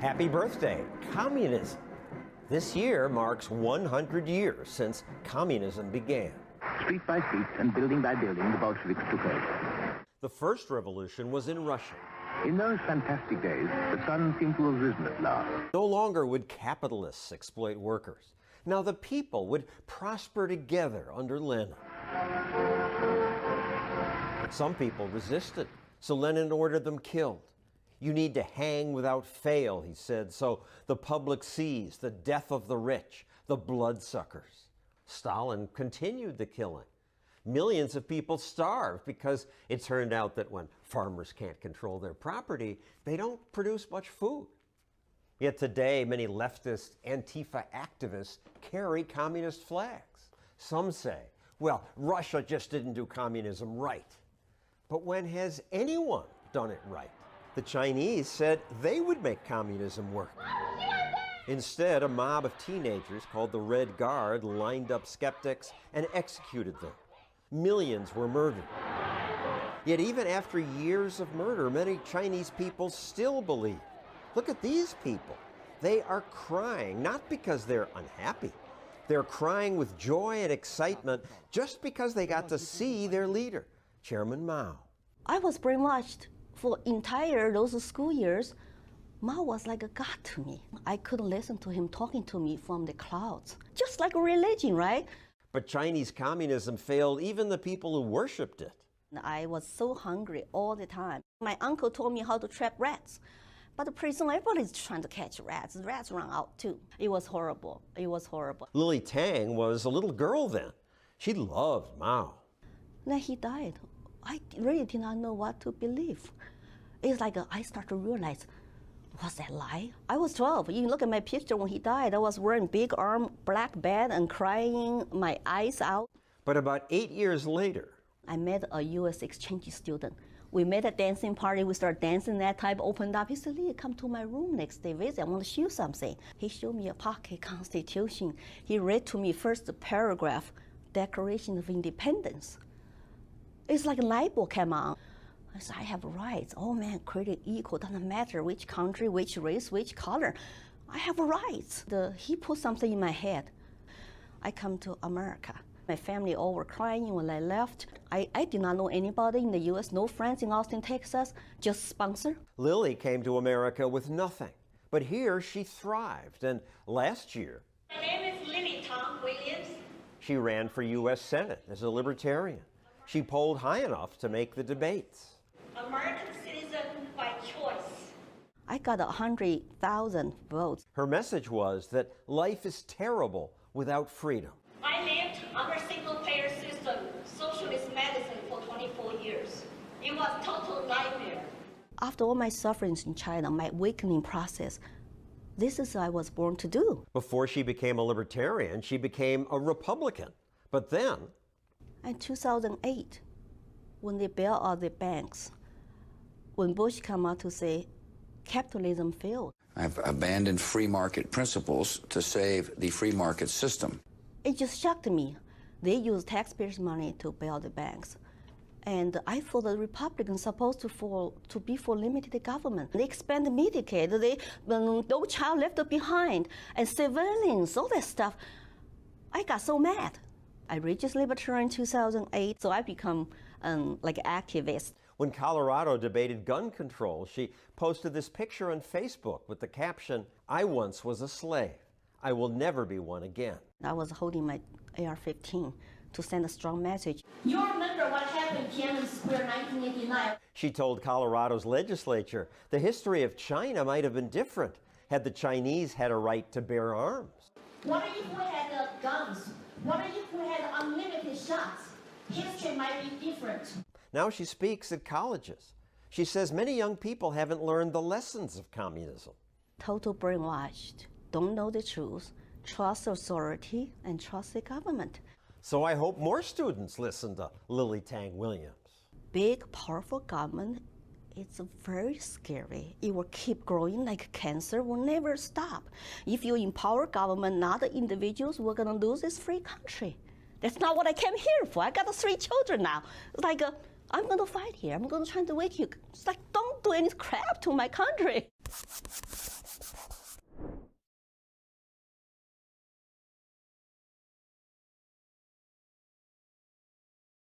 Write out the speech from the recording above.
Happy birthday, communism. This year marks 100 years since communism began. Street by street and building by building, the Bolsheviks took over. The first revolution was in Russia. In those fantastic days, the sun seemed to have risen at last. No longer would capitalists exploit workers. Now the people would prosper together under Lenin. Some people resisted, so Lenin ordered them killed. You need to hang without fail, he said, so the public sees the death of the rich, the bloodsuckers. Stalin continued the killing. Millions of people starved because it turned out that when farmers can't control their property, they don't produce much food. Yet today, many leftist Antifa activists carry communist flags. Some say, well, Russia just didn't do communism right. But when has anyone done it right? The Chinese said they would make communism work. Instead, a mob of teenagers called the Red Guard lined up skeptics and executed them. Millions were murdered. Yet even after years of murder, many Chinese people still believe. Look at these people. They are crying, not because they're unhappy. They're crying with joy and excitement just because they got to see their leader, Chairman Mao. I was brainwashed for entire those school years. Mao was like a god to me. I could listen to him talking to me from the clouds, just like a religion, right? But Chinese communism failed even the people who worshipped it. I was so hungry all the time. My uncle told me how to trap rats. But the prison, everybody's trying to catch rats. The rats run out too. It was horrible. It was horrible. Lily Tang was a little girl then. She loved Mao. Then he died. I really did not know what to believe. It's like I started to realize, was that lie? I was 12. You look at my picture when he died. I was wearing big arm, black bed, and crying my eyes out. But about 8 years later, I met a U.S. exchange student. We made a dancing party. We started dancing. That type opened up. He said, Lee, come to my room next day visit. I want to show you something. He showed me a pocket constitution. He read to me first the paragraph, Declaration of Independence. It's like a light bulb came on. I said, I have rights. All men created equal. Doesn't matter which country, which race, which color. I have rights. He put something in my head. I come to America. My family all were crying when I left. I did not know anybody in the U.S., no friends in Austin, Texas, just sponsor. Lily came to America with nothing. But here she thrived. And last year, my name is Lily Tom Williams. She ran for U.S. Senate as a libertarian. She polled high enough to make the debates. American citizen by choice. I got 100,000 votes. Her message was that life is terrible without freedom. I lived under single-payer system, socialist medicine for 24 years. It was total nightmare. After all my sufferings in China, my awakening process, this is what I was born to do. Before she became a libertarian, she became a Republican. But then, in 2008, when they bailed out the banks, when Bush came out to say capitalism failed. I've abandoned free market principles to save the free market system. It just shocked me. They used taxpayers' money to bail the banks. And I thought the Republicans supposed to be for limited government. They expanded Medicaid, no child left behind, and civilians, all that stuff. I got so mad. I registered libertarian in 2008, so I become like an activist. When Colorado debated gun control, she posted this picture on Facebook with the caption, "I once was a slave. I will never be one again." I was holding my AR-15 to send a strong message. You remember what happened in Tiananmen Square 1989? She told Colorado's legislature the history of China might have been different had the Chinese had a right to bear arms. What if we had guns? What if we had unlimited shots? History might be different. Now she speaks at colleges. She says many young people haven't learned the lessons of communism. Total brainwashed, don't know the truth, trust authority, and trust the government. So I hope more students listen to Lily Tang Williams. Big, powerful government, it's very scary. It will keep growing like cancer, will never stop. If you empower government, not the individuals, we're gonna lose this free country. That's not what I came here for. I got 3 children now. It's like, I'm gonna fight here. I'm gonna try to wake you. It's like, don't do any crap to my country.